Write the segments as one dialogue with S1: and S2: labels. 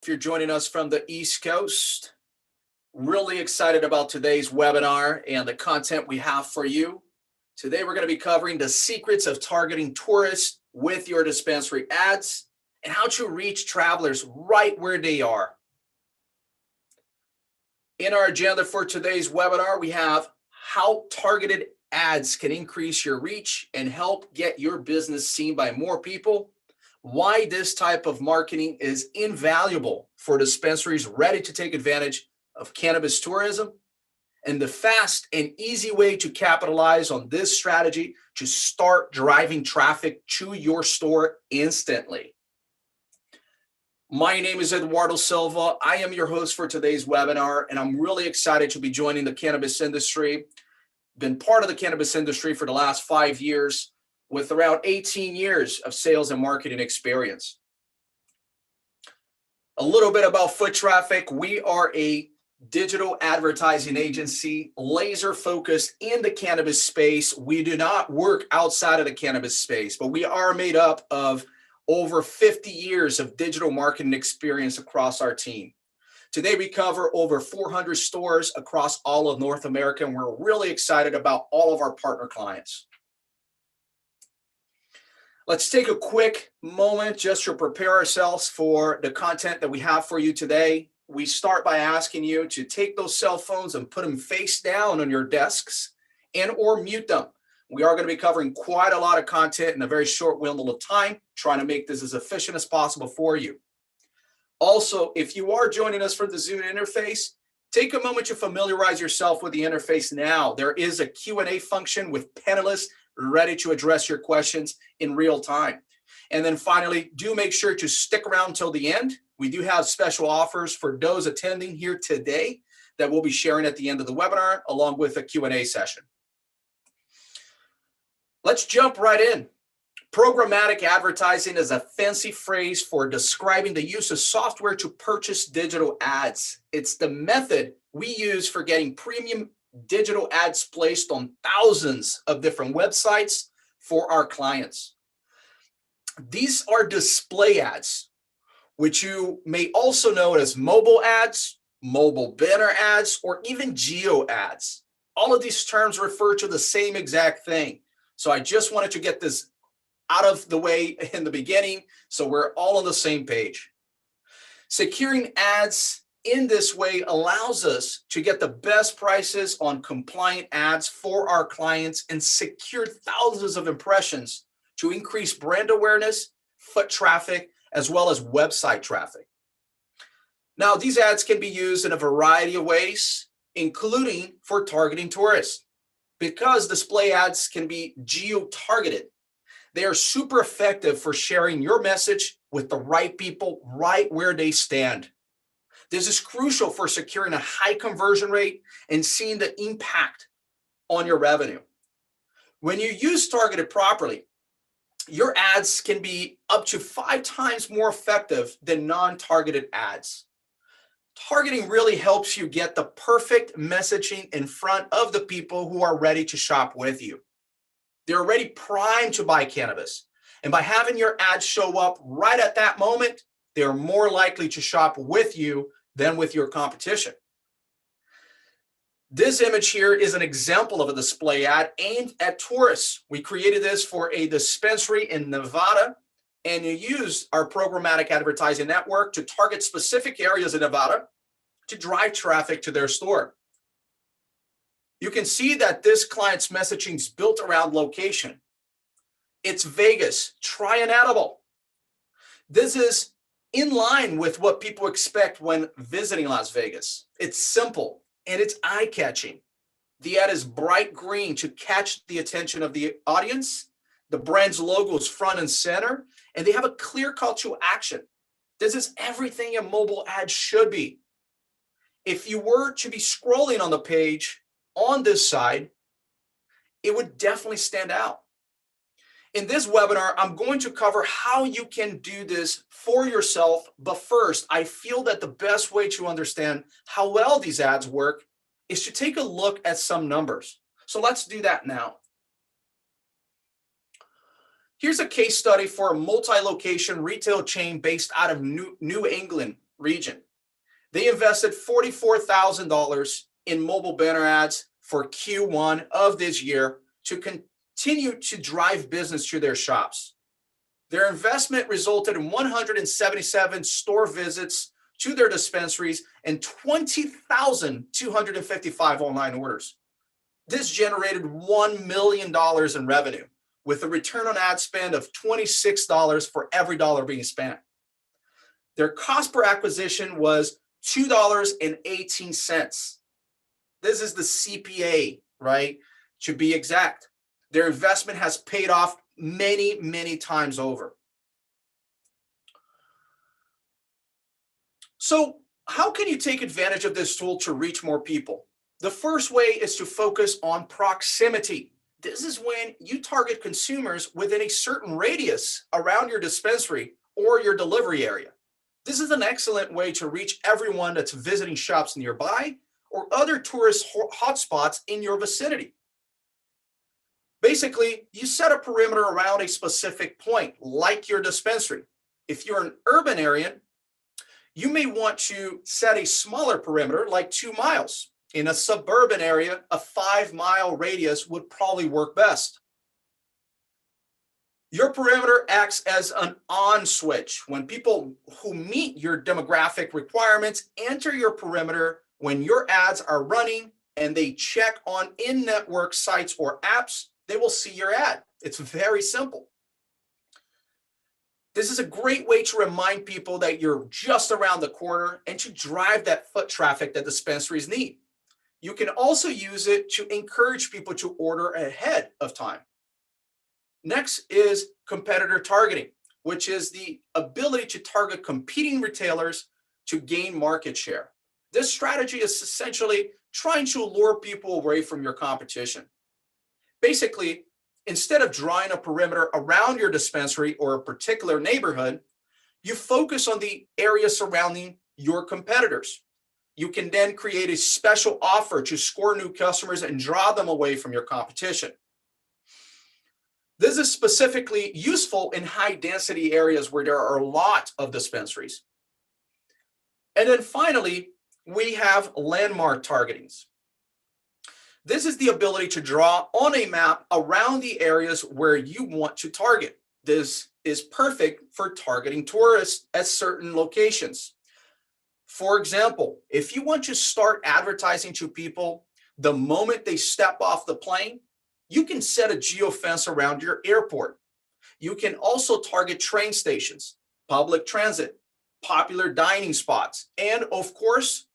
S1: If you're joining us from the East Coast, really excited about today's webinar and the content we have for you. Today, we're going to be covering the secrets of targeting tourists with your dispensary ads and how to reach travelers right where they are. In our agenda for today's webinar, we have how targeted ads can increase your reach and help get your business seen by more people, why this type of marketing is invaluable for dispensaries ready to take advantage of cannabis tourism, and the fast and easy way to capitalize on this strategy to start driving traffic to your store instantly. My name is Eduardo Silva. I am your host for today's webinar, and I'm really excited to be joining the cannabis industry. Been part of the cannabis industry for the last 5 years with around 18 years of sales and marketing experience. A little bit about Foot Traffic. We are a digital advertising agency, laser focused in the cannabis space. We do not work outside of the cannabis space, but we are made up of over 50 years of digital marketing experience across our team. Today, we cover over 400 stores across all of North America, and we're really excited about all of our partner clients. Let's take a quick moment just to prepare ourselves for the content that we have for you today. We start by asking you to take those cell phones and put them face down on your desks and or mute them. We are going to be covering quite a lot of content in a very short window of time, trying to make this as efficient as possible for you. Also, if you are joining us from the Zoom interface, take a moment to familiarize yourself with the interface now. There is a Q&A function with panelists ready to address your questions in real time. And then finally, do make sure to stick around till the end. We do have special offers for those attending here today that we'll be sharing at the end of the webinar, along with a Q&A session. Let's jump right in. Programmatic advertising is a fancy phrase for describing the use of software to purchase digital ads. It's the method we use for getting premium digital ads placed on thousands of different websites for our clients. These are display ads, which you may also know as mobile ads, mobile banner ads, or even geo ads. All of these terms refer to the same exact thing. So I just wanted to get this out of the way in the beginning so we're all on the same page. Securing ads in this way allows us to get the best prices on compliant ads for our clients and secure thousands of impressions to increase brand awareness, foot traffic, as well as website traffic. Now, these ads can be used in a variety of ways, including for targeting tourists. Because display ads can be geo-targeted, they are super effective for sharing your message with the right people right where they stand. This is crucial for securing a high conversion rate and seeing the impact on your revenue. When you use targeted properly, your ads can be up to 5 times more effective than non-targeted ads. Targeting really helps you get the perfect messaging in front of the people who are ready to shop with you. They're already primed to buy cannabis. And by having your ads show up right at that moment, they're more likely to shop with you than with your competition. This image here is an example of a display ad aimed at tourists. We created this for a dispensary in Nevada, and you use our programmatic advertising network to target specific areas in Nevada to drive traffic to their store. You can see that this client's messaging is built around location. It's Vegas, try an edible. This is in line with what people expect when visiting Las Vegas. It's simple and it's eye-catching. The ad is bright green to catch the attention of the audience. The brand's logo is front and center, and they have a clear call to action. This is everything a mobile ad should be. If you were to be scrolling on the page on this side, it would definitely stand out. In this webinar, I'm going to cover how you can do this for yourself. But first, I feel that the best way to understand how well these ads work is to take a look at some numbers. So let's do that now. Here's a case study for a multi-location retail chain based out of New England, region. They invested $44,000 in mobile banner ads for Q1 of this year to continue to drive business to their shops. Their investment resulted in 177 store visits to their dispensaries and 20,255 online orders. This generated $1 million in revenue with a return on ad spend of $26 for every dollar being spent. Their cost per acquisition was $2.18. This is the CPA, right? To be exact. Their investment has paid off many, many times over. So how can you take advantage of this tool to reach more people? The first way is to focus on proximity. This is when you target consumers within a certain radius around your dispensary or your delivery area. This is an excellent way to reach everyone that's visiting shops nearby or other tourist hotspots in your vicinity. Basically, you set a perimeter around a specific point, like your dispensary. If you're an urban area, you may want to set a smaller perimeter, like 2 miles. In a suburban area, a 5-mile radius would probably work best. Your perimeter acts as an on switch. When people who meet your demographic requirements enter your perimeter when your ads are running and they check on in-network sites or apps, they will see your ad. It's very simple. This is a great way to remind people that you're just around the corner and to drive that foot traffic that dispensaries need. You can also use it to encourage people to order ahead of time. Next is competitor targeting, which is the ability to target competing retailers to gain market share. This strategy is essentially trying to lure people away from your competition. Basically, instead of drawing a perimeter around your dispensary or a particular neighborhood, you focus on the area surrounding your competitors. You can then create a special offer to score new customers and draw them away from your competition. This is specifically useful in high density areas where there are a lot of dispensaries. And then finally, we have landmark targetings. This is the ability to draw on a map around the areas where you want to target. This is perfect for targeting tourists at certain locations. For example, if you want to start advertising to people the moment they step off the plane, you can set a geofence around your airport. You can also target train stations, public transit, popular dining spots, and of course,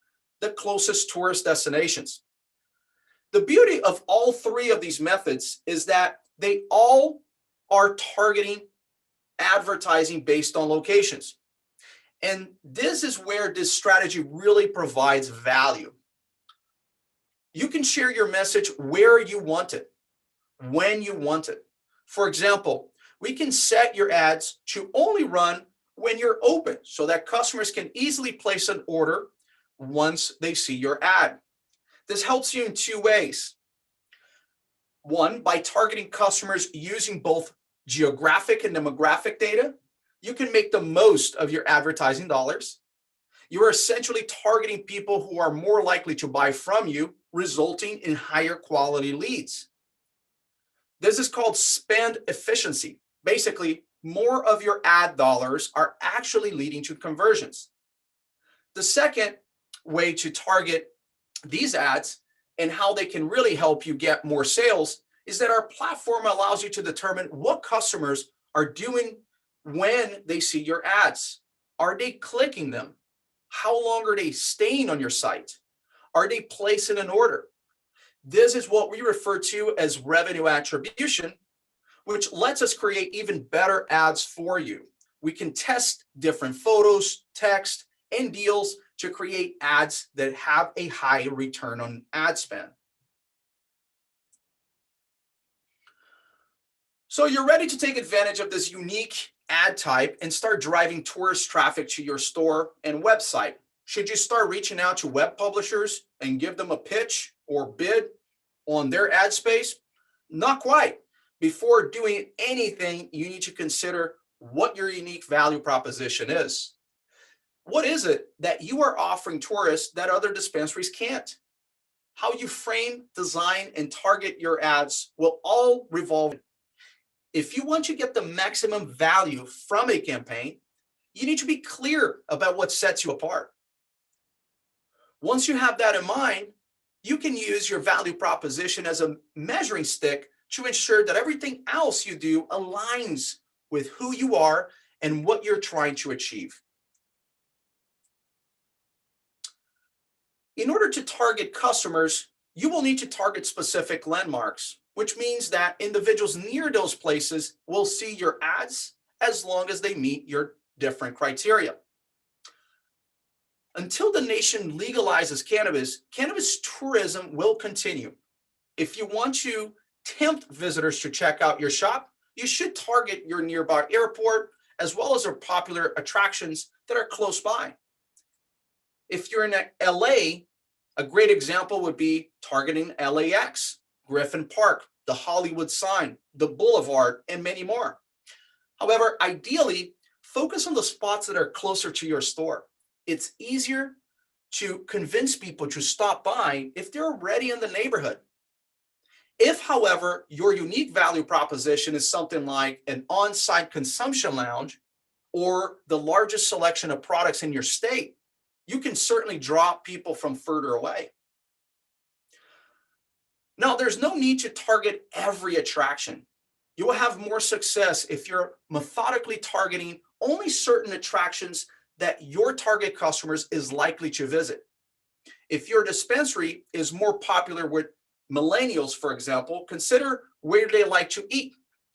S1: the closest tourist destinations. The beauty of all three of these methods is that they all are targeting advertising based on locations. And this is where this strategy really provides value. You can share your message where you want it, when you want it. For example, we can set your ads to only run when you're open so that customers can easily place an order once they see your ad. This helps you in two ways. One, by targeting customers using both geographic and demographic data, you can make the most of your advertising dollars. You are essentially targeting people who are more likely to buy from you, resulting in higher quality leads. This is called spend efficiency. Basically, more of your ad dollars are actually leading to conversions. The second way to target these ads and how they can really help you get more sales is that our platform allows you to determine what customers are doing when they see your ads. Are they clicking them? How long are they staying on your site? Are they placing an order? This is what we refer to as revenue attribution, which lets us create even better ads for you. We can test different photos, text, and deals to create ads that have a high return on ad spend. So you're ready to take advantage of this unique ad type and start driving tourist traffic to your store and website. Should you start reaching out to web publishers and give them a pitch or bid on their ad space? Not quite. Before doing anything, you need to consider what your unique value proposition is. What is it that you are offering tourists that other dispensaries can't? How you frame, design, and target your ads will all revolve. If you want to get the maximum value from a campaign, you need to be clear about what sets you apart. Once you have that in mind, you can use your value proposition as a measuring stick to ensure that everything else you do aligns with who you are and what you're trying to achieve. In order to target customers, you will need to target specific landmarks, which means that individuals near those places will see your ads as long as they meet your different criteria. Until the nation legalizes cannabis, cannabis tourism will continue. If you want to tempt visitors to check out your shop, you should target your nearby airport as well as their popular attractions that are close by. If you're in LA, a great example would be targeting LAX, Griffin Park, the Hollywood sign, the Boulevard, and many more. However, ideally, focus on the spots that are closer to your store. It's easier to convince people to stop by if they're already in the neighborhood. If, however, your unique value proposition is something like an on-site consumption lounge or the largest selection of products in your state, you can certainly draw people from further away. Now, there's no need to target every attraction. You will have more success if you're methodically targeting only certain attractions that your target customers is likely to visit. If your dispensary is more popular with millennials, for example, consider where they like to eat,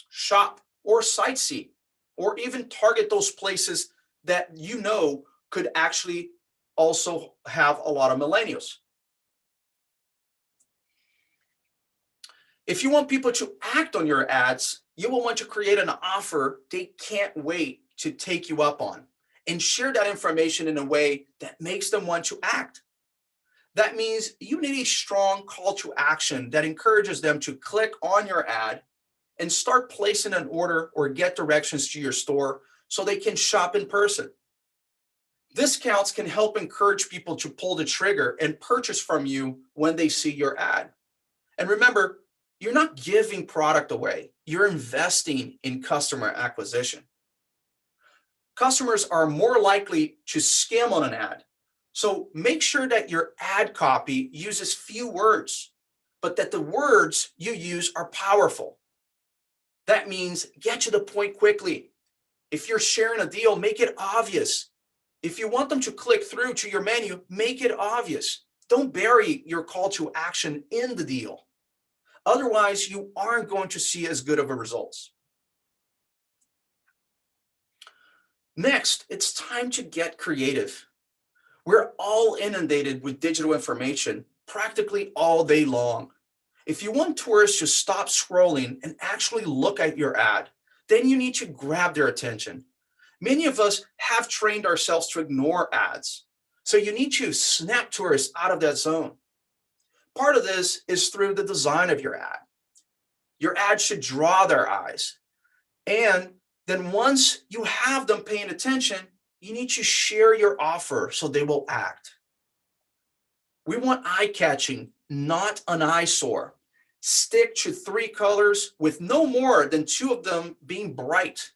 S1: shop, or sightsee, or even target those places that you know could actually also have a lot of millennials. If you want people to act on your ads, you will want to create an offer they can't wait to take you up on and share that information in a way that makes them want to act. That means you need a strong call to action that encourages them to click on your ad and start placing an order or get directions to your store so they can shop in person. Discounts can help encourage people to pull the trigger and purchase from you when they see your ad. And remember, you're not giving product away, you're investing in customer acquisition. Customers are more likely to skim on an ad. So make sure that your ad copy uses few words, but that the words you use are powerful. That means get to the point quickly. If you're sharing a deal, make it obvious. If you want them to click through to your menu, make it obvious. Don't bury your call to action in the deal. Otherwise, you aren't going to see as good of a results. Next, it's time to get creative. We're all inundated with digital information practically all day long. If you want tourists to stop scrolling and actually look at your ad, then you need to grab their attention. Many of us have trained ourselves to ignore ads. So you need to snap tourists out of that zone. Part of this is through the design of your ad. Your ad should draw their eyes. And then once you have them paying attention, you need to share your offer so they will act. We want eye-catching, not an eyesore. Stick to 3 colors with no more than 2 of them being bright.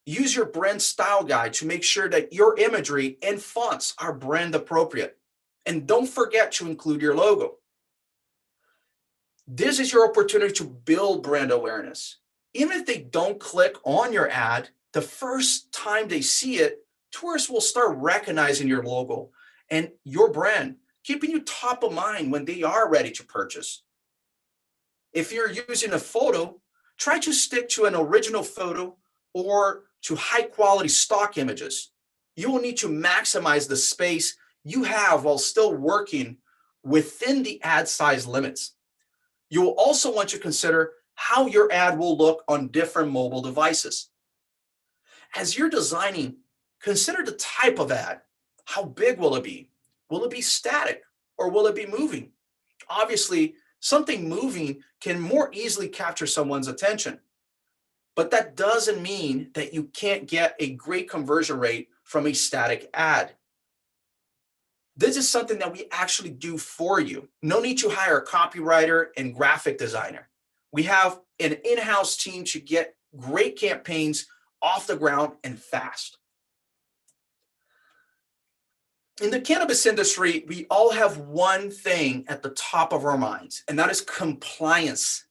S1: Use your brand style guide to make sure that your imagery and fonts are brand appropriate. And don't forget to include your logo. This is your opportunity to build brand awareness. Even if they don't click on your ad, the first time they see it, tourists will start recognizing your logo and your brand, keeping you top of mind when they are ready to purchase. If you're using a photo, try to stick to an original photo or to high quality stock images. You will need to maximize the space you have while still working within the ad size limits. You will also want to consider how your ad will look on different mobile devices. As you're designing, consider the type of ad. How big will it be? Will it be static or will it be moving? Obviously, something moving can more easily capture someone's attention. But that doesn't mean that you can't get a great conversion rate from a static ad. This is something that we actually do for you. No need to hire a copywriter and graphic designer. We have an in-house team to get great campaigns off the ground and fast. In the cannabis industry, we all have one thing at the top of our minds, and that is compliance.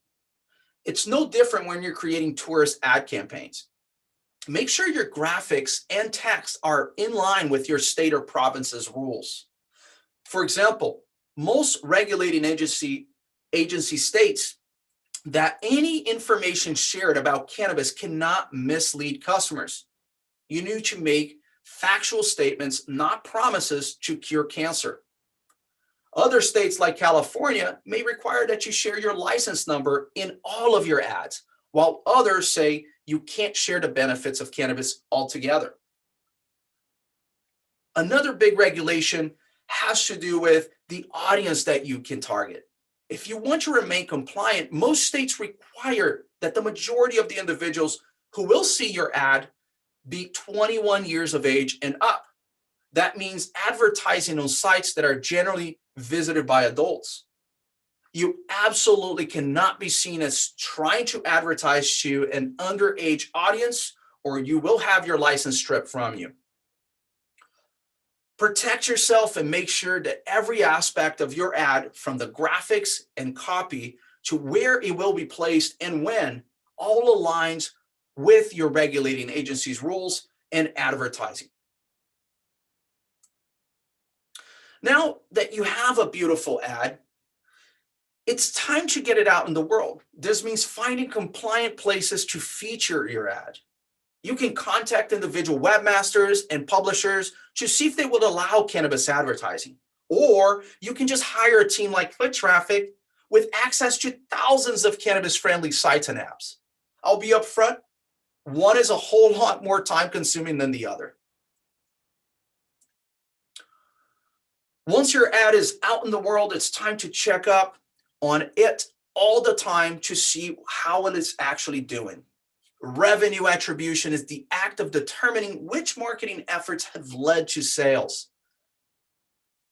S1: It's no different when you're creating tourist ad campaigns. Make sure your graphics and text are in line with your state or province's rules. For example, most regulating agency states that any information shared about cannabis cannot mislead customers. You need to make factual statements, not promises to cure cancer. Other states like California may require that you share your license number in all of your ads, while others say you can't share the benefits of cannabis altogether. Another big regulation has to do with the audience that you can target. If you want to remain compliant, most states require that the majority of the individuals who will see your ad be 21 years of age and up. That means advertising on sites that are generally visited by adults. You absolutely cannot be seen as trying to advertise to an underage audience, or you will have your license stripped from you. Protect yourself and make sure that every aspect of your ad, from the graphics and copy to where it will be placed and when, all aligns with your regulating agency's rules and advertising. Now that you have a beautiful ad, it's time to get it out in the world. This means finding compliant places to feature your ad. You can contact individual webmasters and publishers to see if they will allow cannabis advertising. Or you can just hire a team like Foot Traffic with access to thousands of cannabis-friendly sites and apps. I'll be upfront, one is a whole lot more time-consuming than the other. Once your ad is out in the world, it's time to check up on it all the time to see how it is actually doing. Revenue attribution is the act of determining which marketing efforts have led to sales.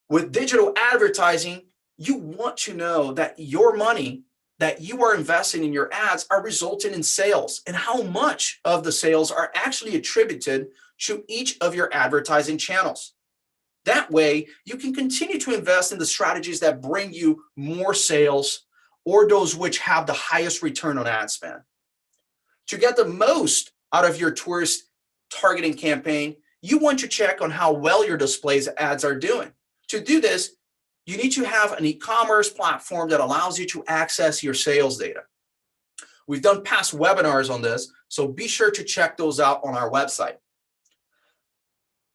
S1: With digital advertising, you want to know that your money that you are investing in your ads are resulting in sales, and how much of the sales are actually attributed to each of your advertising channels. That way, you can continue to invest in the strategies that bring you more sales, or those which have the highest return on ad spend. To get the most out of your tourist targeting campaign, you want to check on how well your displays ads are doing. To do this, you need to have an e-commerce platform that allows you to access your sales data. We've done past webinars on this, so be sure to check those out on our website.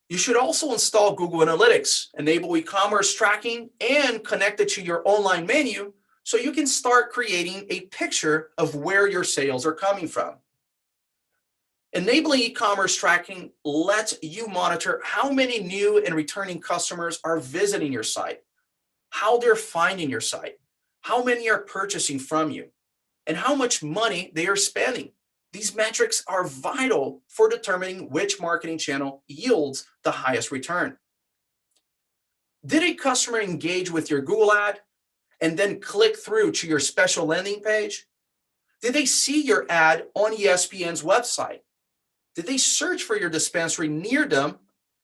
S1: You should also install Google Analytics, enable e-commerce tracking, and connect it to your online menu so you can start creating a picture of where your sales are coming from. Enabling e-commerce tracking lets you monitor how many new and returning customers are visiting your site, how they're finding your site, how many are purchasing from you, and how much money they are spending. These metrics are vital for determining which marketing channel yields the highest return. Did a customer engage with your Google ad and then click through to your special landing page? Did they see your ad on ESPN's website? Did they search for your dispensary near them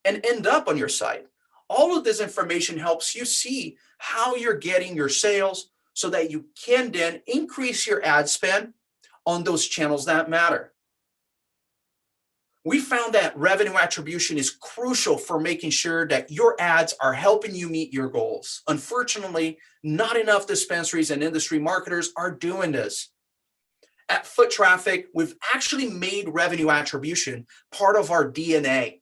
S1: and end up on your site? All of this information helps you see how you're getting your sales so that you can then increase your ad spend on those channels that matter. We found that revenue attribution is crucial for making sure that your ads are helping you meet your goals. Unfortunately, not enough dispensaries and industry marketers are doing this. At Foot Traffic, we've actually made revenue attribution part of our DNA.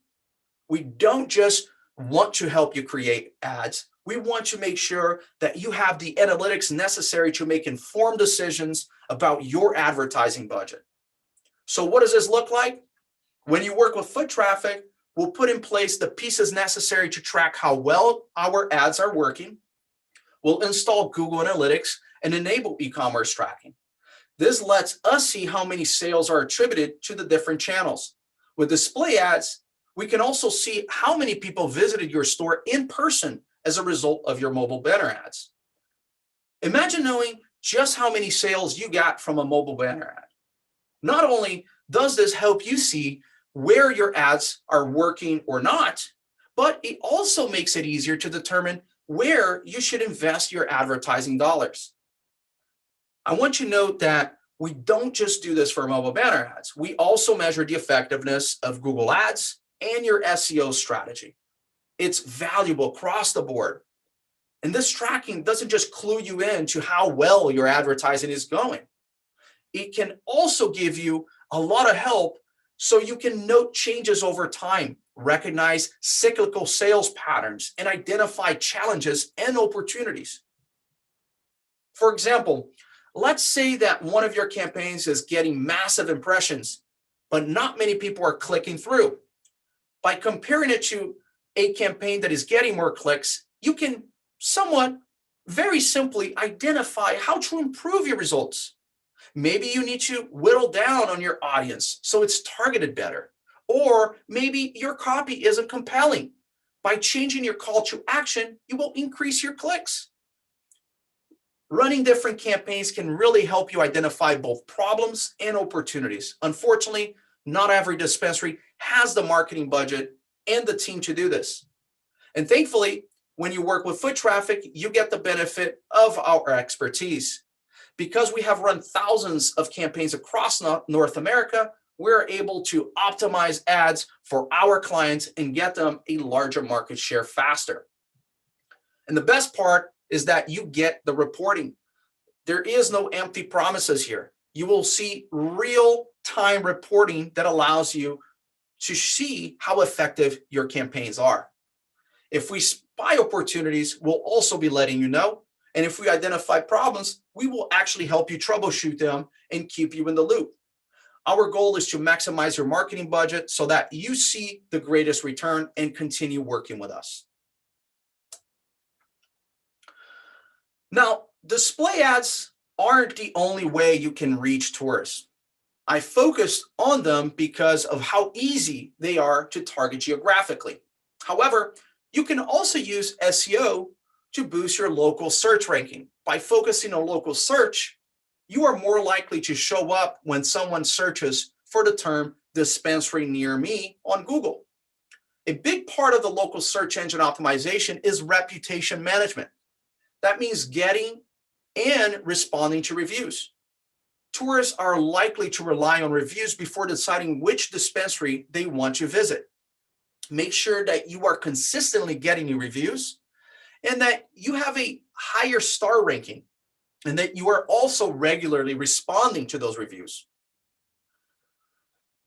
S1: We don't just want to help you create ads. We want to make sure that you have the analytics necessary to make informed decisions about your advertising budget. So what does this look like? When you work with Foot Traffic, we'll put in place the pieces necessary to track how well our ads are working. We'll install Google Analytics and enable e-commerce tracking. This lets us see how many sales are attributed to the different channels. With display ads, We can also see how many people visited your store in person as a result of your mobile banner ads. Imagine knowing just how many sales you got from a mobile banner ad. Not only does this help you see where your ads are working or not, but it also makes it easier to determine where you should invest your advertising dollars. I want you to note that we don't just do this for mobile banner ads. We also measure the effectiveness of Google Ads and your SEO strategy. It's valuable across the board. And this tracking doesn't just clue you in to how well your advertising is going. It can also give you a lot of help so you can note changes over time, recognize cyclical sales patterns, and identify challenges and opportunities. For example, let's say that one of your campaigns is getting massive impressions, but not many people are clicking through. By comparing it to a campaign that is getting more clicks, you can somewhat very simply identify how to improve your results. Maybe you need to whittle down on your audience so it's targeted better. Or maybe your copy isn't compelling. By changing your call to action, you will increase your clicks. Running different campaigns can really help you identify both problems and opportunities. Unfortunately, not every dispensary has the marketing budget and the team to do this. And thankfully, when you work with foot traffic, you get the benefit of our expertise. Because we have run thousands of campaigns across North America, we're able to optimize ads for our clients and get them a larger market share faster. And the best part is that you get the reporting. There is no empty promises here. You will see real-time reporting that allows you to see how effective your campaigns are. If we spy opportunities, we'll also be letting you know. And if we identify problems, we will actually help you troubleshoot them and keep you in the loop. Our goal is to maximize your marketing budget so that you see the greatest return and continue working with us. Now, display ads aren't the only way you can reach tourists. I focused on them because of how easy they are to target geographically. However, you can also use SEO to boost your local search ranking. By focusing on local search, you are more likely to show up when someone searches for the term dispensary near me on Google. A big part of the local search engine optimization is reputation management. That means getting and responding to reviews. Tourists are likely to rely on reviews before deciding which dispensary they want to visit. Make sure that you are consistently getting new reviews and that you have a higher star ranking and that you are also regularly responding to those reviews.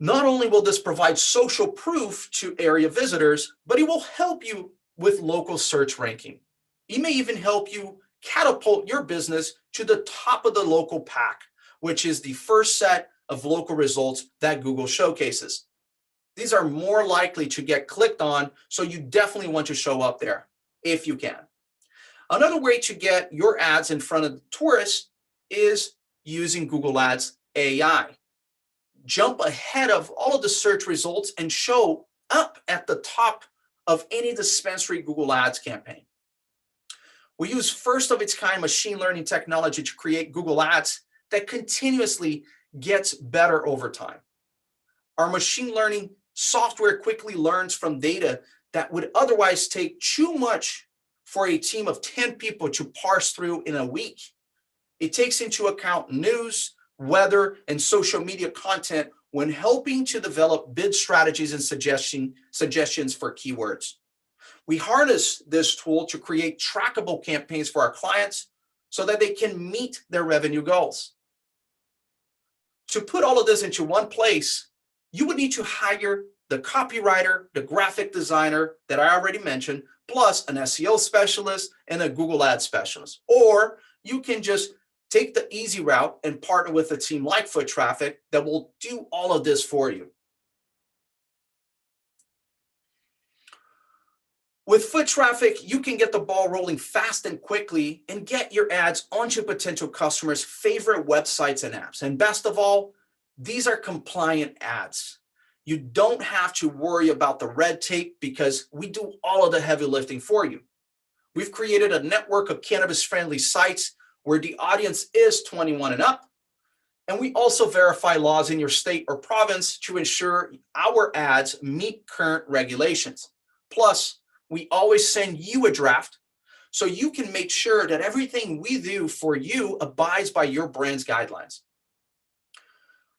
S1: Not only will this provide social proof to area visitors, but it will help you with local search ranking. It may even help you catapult your business to the top of the local pack, which is the first set of local results that Google showcases. These are more likely to get clicked on, so you definitely want to show up there if you can. Another way to get your ads in front of tourists is using Google Ads AI. Jump ahead of all of the search results and show up at the top of any dispensary Google Ads campaign. We use first of its kind machine learning technology to create Google Ads that continuously gets better over time. Our machine learning software quickly learns from data that would otherwise take too much for a team of 10 people to parse through in a week. It takes into account news, weather, and social media content when helping to develop bid strategies and suggestions for keywords. We harness this tool to create trackable campaigns for our clients so that they can meet their revenue goals. To put all of this into one place, you would need to hire the copywriter, the graphic designer that I already mentioned, plus an SEO specialist and a Google Ads specialist. Or you can just take the easy route and partner with a team like Foot Traffic that will do all of this for you. With Foot Traffic, you can get the ball rolling fast and quickly and get your ads onto potential customers' favorite websites and apps. And best of all, these are compliant ads. You don't have to worry about the red tape because we do all of the heavy lifting for you. We've created a network of cannabis-friendly sites where the audience is 21 and up. And we also verify laws in your state or province to ensure our ads meet current regulations. Plus, we always send you a draft so you can make sure that everything we do for you abides by your brand's guidelines.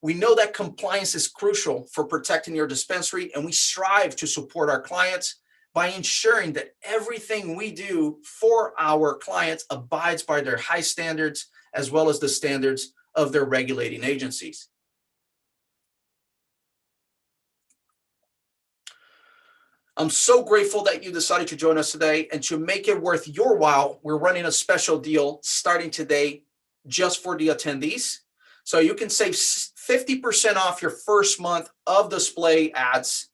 S1: We know that compliance is crucial for protecting your dispensary, and we strive to support our clients by ensuring that everything we do for our clients abides by their high standards as well as the standards of their regulating agencies. I'm so grateful that you decided to join us today, and to make it worth your while, we're running a special deal starting today just for the attendees. So you can save 50% off your first month of display ads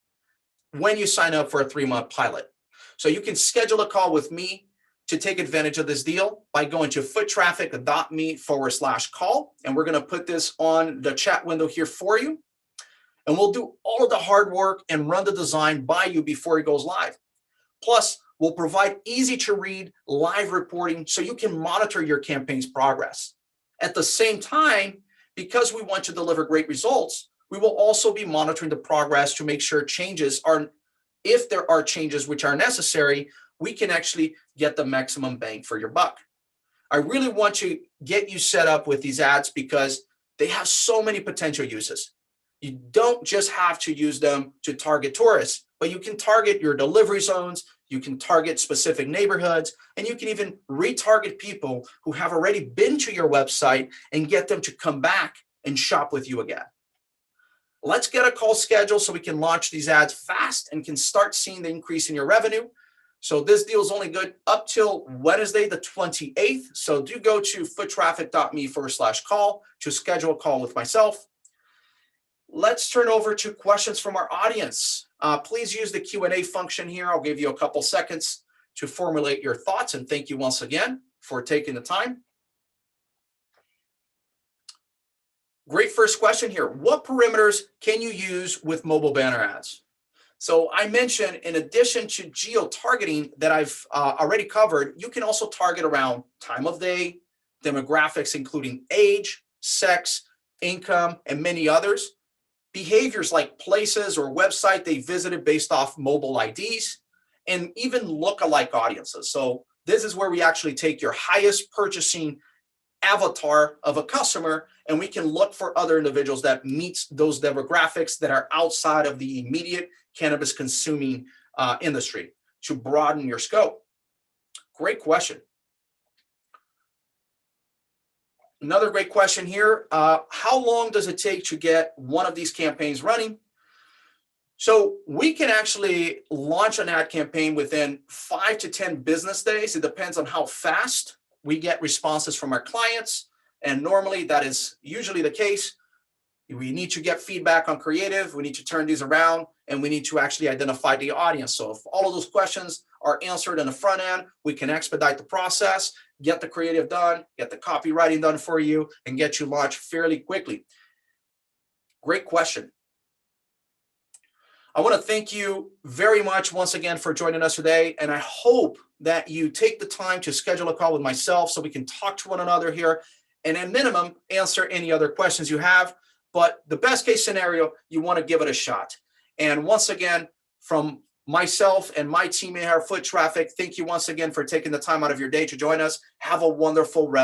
S1: when you sign up for a 3-month pilot. So you can schedule a call with me to take advantage of this deal by going to foottraffic.me/call. And we're going to put this on the chat window here for you. And we'll do all of the hard work and run the design by you before it goes live. Plus, we'll provide easy to read live reporting so you can monitor your campaign's progress. At the same time, because we want to deliver great results, we will also be monitoring the progress to make sure changes are, if there are changes which are necessary, we can actually get the maximum bang for your buck. I really want to get you set up with these ads because they have so many potential uses. You don't just have to use them to target tourists, but you can target your delivery zones, you can target specific neighborhoods, and you can even retarget people who have already been to your website and get them to come back and shop with you again. Let's get a call scheduled so we can launch these ads fast and can start seeing the increase in your revenue. So this deal is only good up till Wednesday, the 28th. So do go to foottraffic.me/call to schedule a call with myself. Let's turn over to questions from our audience. Please use the Q&A function here. I'll give you a couple seconds to formulate your thoughts, and thank you once again for taking the time. Great first question here. What perimeters can you use with mobile banner ads? So I mentioned, in addition to geo-targeting that I've already covered, you can also target around time of day, demographics including age, sex, income, and many others. Behaviors like places or website they visited based off mobile IDs, and even lookalike audiences. So this is where we actually take your highest purchasing avatar of a customer, and we can look for other individuals that meet those demographics that are outside of the immediate cannabis consuming industry to broaden your scope. Great question. Another great question here. How long does it take to get one of these campaigns running? So we can actually launch an ad campaign within 5 to 10 business days. It depends on how fast we get responses from our clients. And normally that is usually the case. We need to get feedback on creative. We need to turn these around, and we need to actually identify the audience. So if all of those questions are answered in the front end, we can expedite the process, get the creative done, get the copywriting done for you, and get you launched fairly quickly. Great question. I want to thank you very much once again for joining us today, and I hope that you take the time to schedule a call with myself so we can talk to one another here, and at minimum, answer any other questions you have. But the best case scenario, you want to give it a shot. And once again, from myself and my team here at Foot Traffic, thank you once again for taking the time out of your day to join us. Have a wonderful rest.